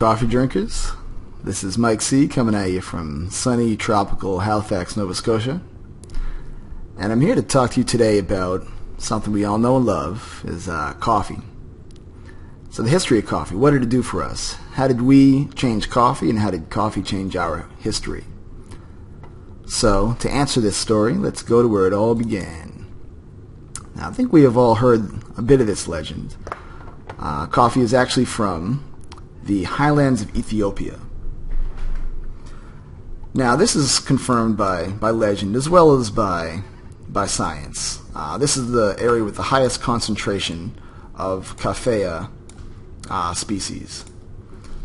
coffee drinkers. This is Mike C. coming at you from sunny, tropical Halifax, Nova Scotia. And I'm here to talk to you today about something we all know and love, is coffee. So the history of coffee. What did it do for us? How did we change coffee, and how did coffee change our history? So, to answer this story, let's go to where it all began. Now, I think we have all heard a bit of this legend. Coffee is actually from the highlands of Ethiopia. Now, this is confirmed by legend as well as by science. This is the area with the highest concentration of Coffea species.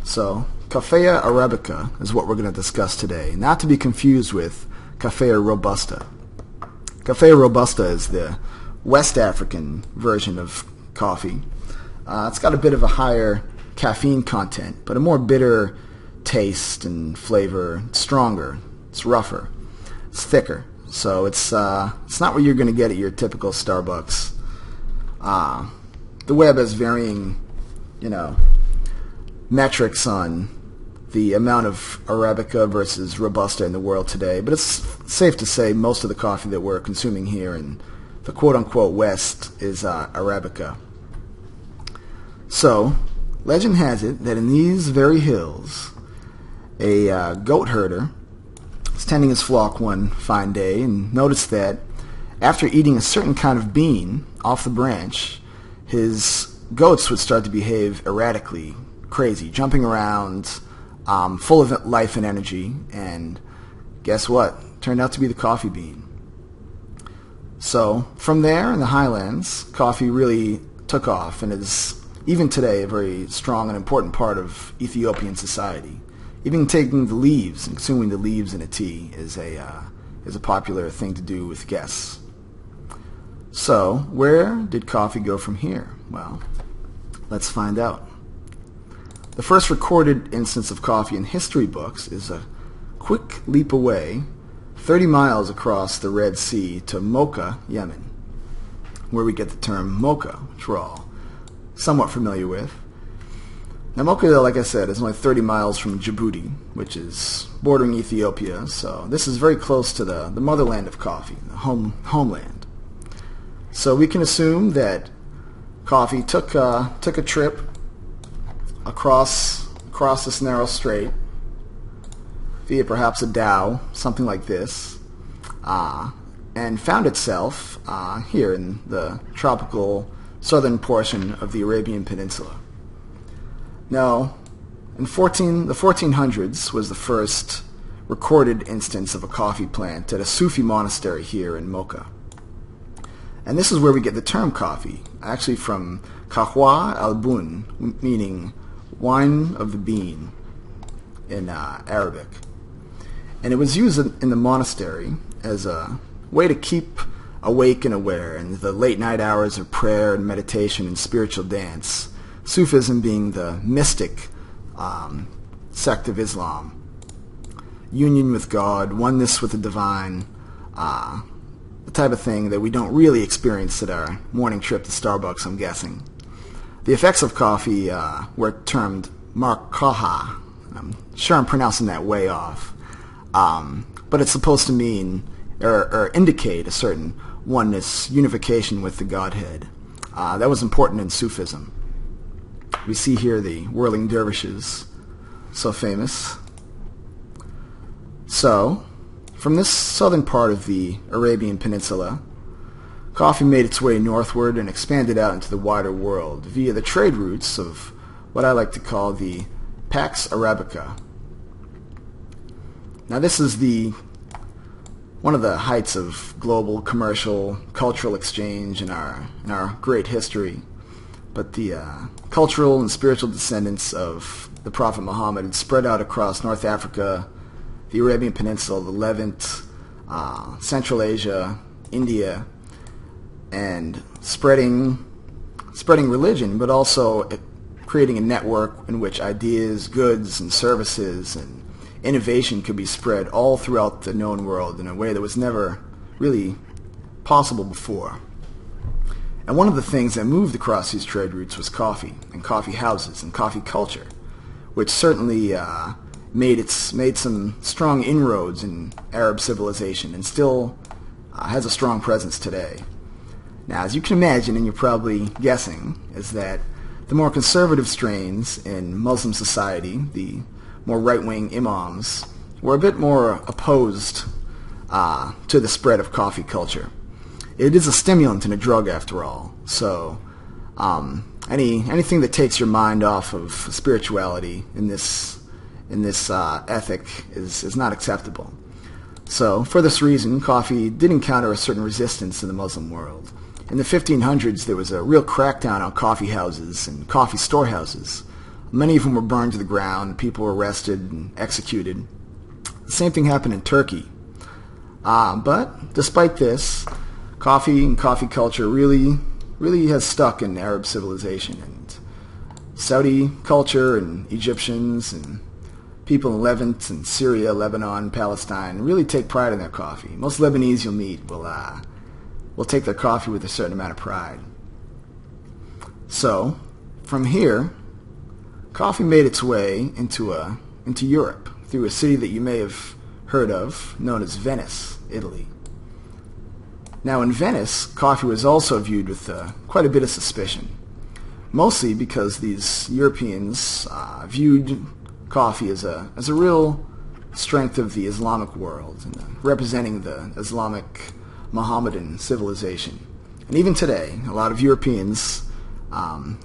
So, Coffea arabica is what we're going to discuss today, not to be confused with Coffea robusta. Coffea robusta is the West African version of coffee. It's got a bit of a higher caffeine content, but a more bitter taste and flavor. It's stronger, it's rougher, it's thicker. So it's not what you're going to get at your typical Starbucks. The web has varying, metrics on the amount of Arabica versus Robusta in the world today, but it's safe to say most of the coffee that we're consuming here in the quote-unquote West is Arabica. So, legend has it that in these very hills, a goat herder was tending his flock one fine day and noticed that after eating a certain kind of bean off the branch, his goats would start to behave erratically, crazy, jumping around, full of life and energy, and guess what? Turned out to be the coffee bean. So, from there in the highlands, coffee really took off and is, even today, a very strong and important part of Ethiopian society. Even taking the leaves and consuming the leaves in a tea is a popular thing to do with guests. So, where did coffee go from here? Well, let's find out. The first recorded instance of coffee in history books is a quick leap away, 30 miles across the Red Sea to Mocha, Yemen, where we get the term mocha, which we're all somewhat familiar with. Now, Mocha, like I said, is only 30 miles from Djibouti, which is bordering Ethiopia, so this is very close to the motherland of coffee, the homeland. So we can assume that coffee took a trip across this narrow strait via perhaps a dhow, something like this, and found itself here in the tropical southern portion of the Arabian Peninsula. Now, in the 1400s was the first recorded instance of a coffee plant at a Sufi monastery here in Mocha. And this is where we get the term coffee, actually from kahwa al-bun, meaning wine of the bean in Arabic. And it was used in the monastery as a way to keep awake and aware in the late night hours of prayer and meditation and spiritual dance, Sufism being the mystic sect of Islam. Union with God, oneness with the divine, the type of thing that we don't really experience at our morning trip to Starbucks, I'm guessing. The effects of coffee were termed markaha. I'm sure I'm pronouncing that way off. But it's supposed to mean or indicate a certain oneness, unification with the Godhead. That was important in Sufism. We see here the whirling dervishes, so famous. So, from this southern part of the Arabian Peninsula, coffee made its way northward and expanded out into the wider world via the trade routes of what I like to call the Pax Arabica. Now, this is one of the heights of global commercial, cultural exchange in our great history. But the cultural and spiritual descendants of the Prophet Muhammad had spread out across North Africa, the Arabian Peninsula, the Levant, Central Asia, India, and spreading religion, but also creating a network in which ideas, goods, and services and innovation could be spread all throughout the known world in a way that was never really possible before. And one of the things that moved across these trade routes was coffee, and coffee houses, and coffee culture, which certainly made some strong inroads in Arab civilization and still has a strong presence today. Now, as you can imagine, and you're probably guessing, is that the more conservative strains in Muslim society, the more right-wing imams, were a bit more opposed to the spread of coffee culture. It is a stimulant and a drug, after all, so anything that takes your mind off of spirituality in this ethic is not acceptable. So, for this reason, coffee did encounter a certain resistance in the Muslim world. In the 1500s, there was a real crackdown on coffee houses and coffee storehouses. Many of them were burned to the ground, people were arrested and executed. The same thing happened in Turkey. But, despite this, coffee and coffee culture really has stuck in Arab civilization. And Saudi culture and Egyptians and people in Levant and Syria, Lebanon, Palestine really take pride in their coffee. Most Lebanese you'll meet will take their coffee with a certain amount of pride. So, from here, coffee made its way into Europe through a city that you may have heard of, known as Venice, Italy. Now, in Venice, coffee was also viewed with quite a bit of suspicion, mostly because these Europeans viewed coffee as a real strength of the Islamic world, and representing the Islamic Mohammedan civilization. And even today, a lot of Europeans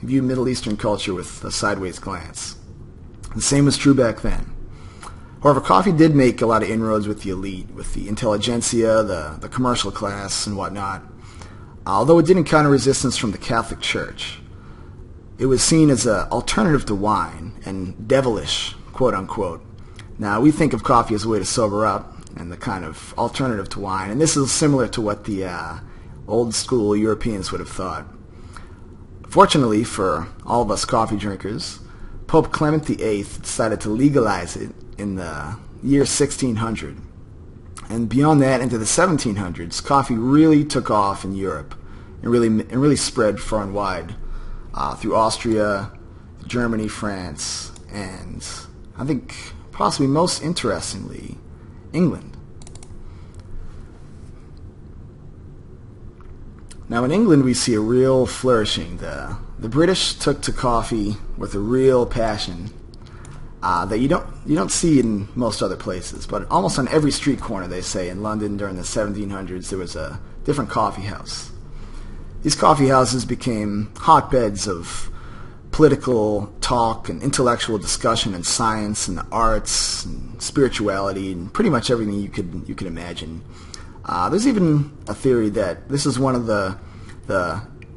view Middle Eastern culture with a sideways glance. The same was true back then. However, coffee did make a lot of inroads with the elite, with the intelligentsia, the commercial class, and whatnot. Although it did encounter resistance from the Catholic Church, it was seen as an alternative to wine and devilish, quote unquote. Now, we think of coffee as a way to sober up and the kind of alternative to wine, and this is similar to what the old school Europeans would have thought. Fortunately for all of us coffee drinkers, Pope Clement VIII decided to legalize it in the year 1600. And beyond that, into the 1700s, coffee really took off in Europe and really spread far and wide through Austria, Germany, France, and I think possibly most interestingly, England. Now, in England, we see a real flourishing. The British took to coffee with a real passion that you don't see in most other places. But almost on every street corner, they say, in London during the 1700s, there was a different coffee house. These coffee houses became hotbeds of political talk and intellectual discussion and science and the arts and spirituality and pretty much everything you could imagine. There's even a theory that this is one of the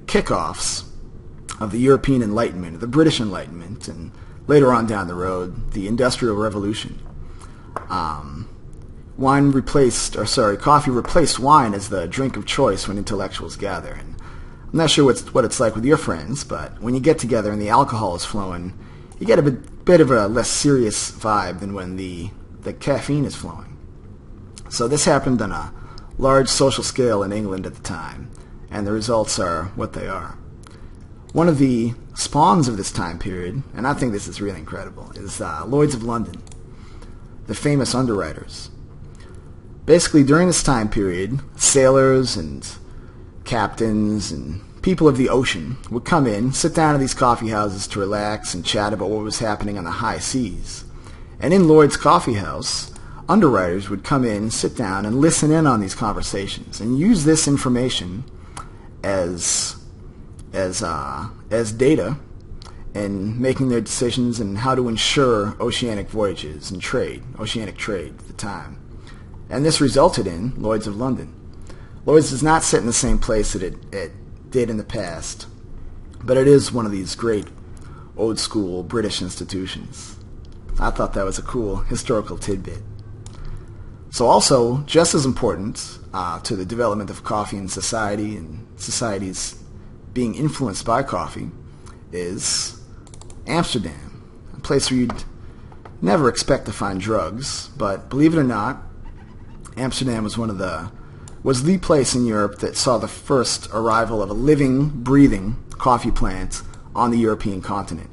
kickoffs of the European Enlightenment, the British Enlightenment, and later on down the road, the Industrial Revolution. Coffee replaced wine as the drink of choice when intellectuals gather. And I'm not sure what it's like with your friends, but when you get together and the alcohol is flowing, you get a bit of a less serious vibe than when the caffeine is flowing. So this happened on a large social scale in England at the time, and the results are what they are. One of the spawns of this time period, and I think this is really incredible, is Lloyd's of London, the famous underwriters. Basically, during this time period, sailors and captains and people of the ocean would come in, sit down at these coffee houses to relax and chat about what was happening on the high seas. And in Lloyd's coffee house, underwriters would come in, sit down, and listen in on these conversations and use this information as data in making their decisions and how to ensure oceanic voyages and oceanic trade at the time. And this resulted in Lloyd's of London. Lloyd's does not sit in the same place that it did in the past, but it is one of these great old school British institutions. I thought that was a cool historical tidbit. So also, just as important to the development of coffee in society and societies being influenced by coffee is Amsterdam, a place where you'd never expect to find drugs, but believe it or not, Amsterdam was the place in Europe that saw the first arrival of a living, breathing coffee plant on the European continent.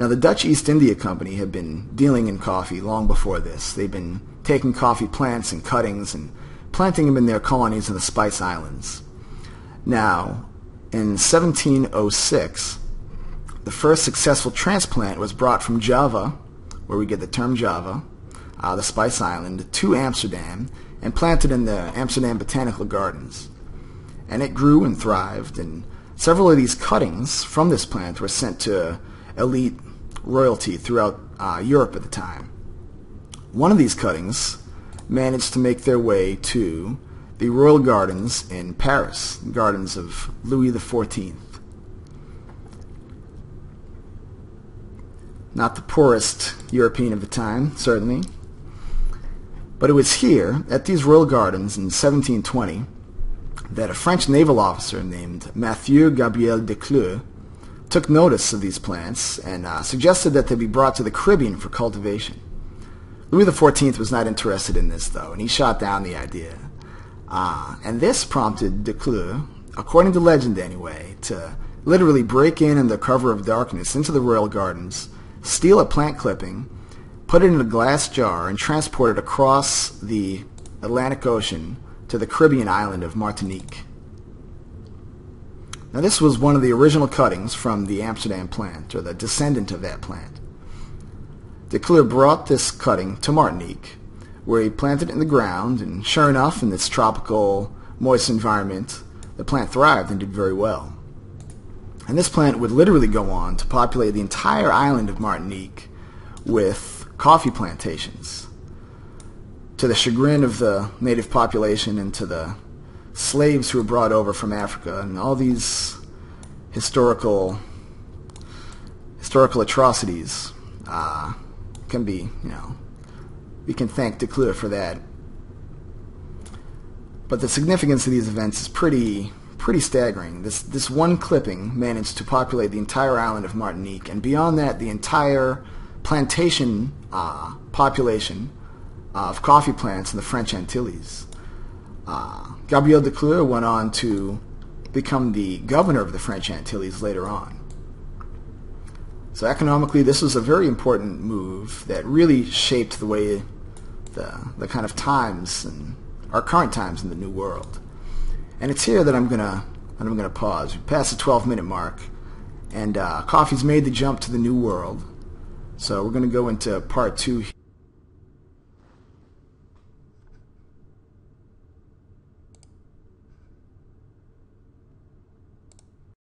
Now, the Dutch East India Company had been dealing in coffee long before this. They'd been taking coffee plants and cuttings and planting them in their colonies in the Spice Islands. Now, in 1706, the first successful transplant was brought from Java, where we get the term Java, the Spice Island, to Amsterdam and planted in the Amsterdam Botanical Gardens. And it grew and thrived, and several of these cuttings from this plant were sent to elite royalty throughout Europe at the time. One of these cuttings managed to make their way to the royal gardens in Paris, the gardens of Louis XIV. Not the poorest European of the time, certainly. But it was here, at these royal gardens in 1720, that a French naval officer named Mathieu Gabriel Decleux took notice of these plants and suggested that they be brought to the Caribbean for cultivation. Louis XIV was not interested in this, though, and he shot down the idea. And this prompted Decleux, according to legend anyway, to literally break in under cover of darkness into the royal gardens, steal a plant clipping, put it in a glass jar, and transport it across the Atlantic Ocean to the Caribbean island of Martinique. Now, this was one of the original cuttings from the Amsterdam plant, or the descendant of that plant. Decleux brought this cutting to Martinique, where he planted it in the ground, and sure enough, in this tropical, moist environment, the plant thrived and did very well. And this plant would literally go on to populate the entire island of Martinique with coffee plantations, to the chagrin of the native population and to the slaves who were brought over from Africa, and all these historical atrocities can be, we can thank Decleux for that. But the significance of these events is pretty staggering. This one clipping managed to populate the entire island of Martinique, and beyond that, the entire plantation population of coffee plants in the French Antilles. Gabriel Decleux went on to become the governor of the French Antilles later on. So economically, this was a very important move that really shaped the way the kind of times and our current times in the New World. And it's here that I'm gonna pause. We passed the 12-minute mark, and coffee's made the jump to the New World. So we're gonna go into part 2.